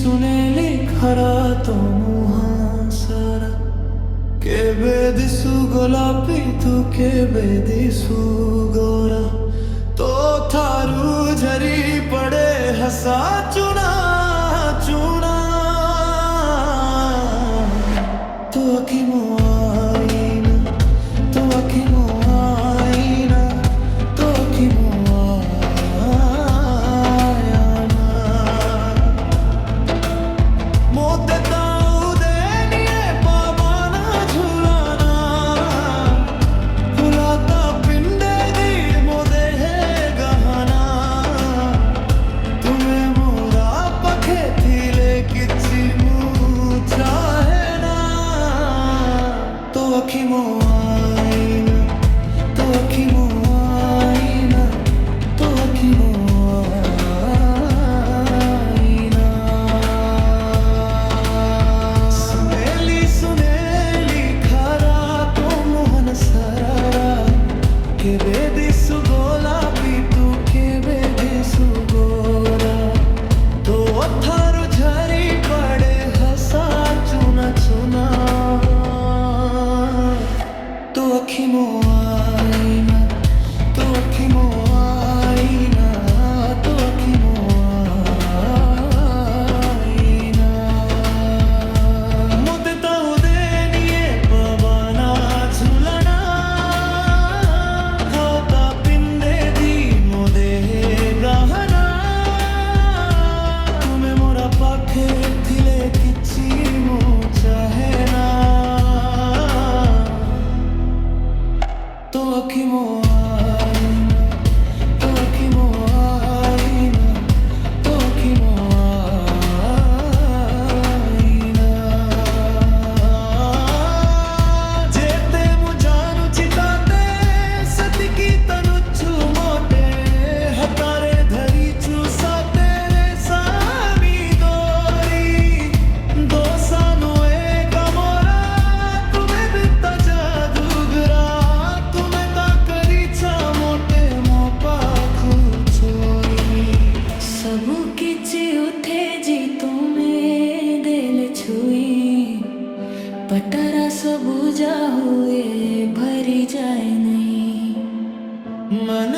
सुनेली खरा तो मुहासारा केबे दिसु गोलापी तू केबे दिसु गोरा तो थारू झरी पड़े हसा चुना चुना तो अखी मोआईना तो अखी मोआईना तो अखी मोआयाना मोते ताऊ देनिए पावाना झुलाना फुलाता पिंडे दी मोदे है गहना तुम्हें मोरा पखे थीले किसी मुझा है ना तो अखी मोआईना तो अखी मोआईना तो अखी मोआईना सुनेली सुनेली खरा तो मोहन सरारा केबे दिसु गोलापी तू केबे दिसु गोरा तो थारू झरी पड़े हसा चुना चुना तो अखी मोआईना तो अखी मोआईना तो अखी मोआईना मोते ताऊ देनिए पवाना झुलना खाता पिंडे दी मोदे गहना तुम्हें मोरा पाखे थिले किछि मो चाहे ना तो अखी मोआईना तो अखी मोआईना तो अखी मोआईना जेते मुजानु चिताते सतकी तनुच्छु मोटे हतारे धरी चूसाते रे सामी दोरी दोसानु एक मोरा तुम्हें बिता जादूगरा तुम्हें ता करीचा मोटे मोपा खुचोरी सबु किछि उठे जी तुम्हें दिल छुई पटरा सबु जा हुए भरी जाए नहीं मन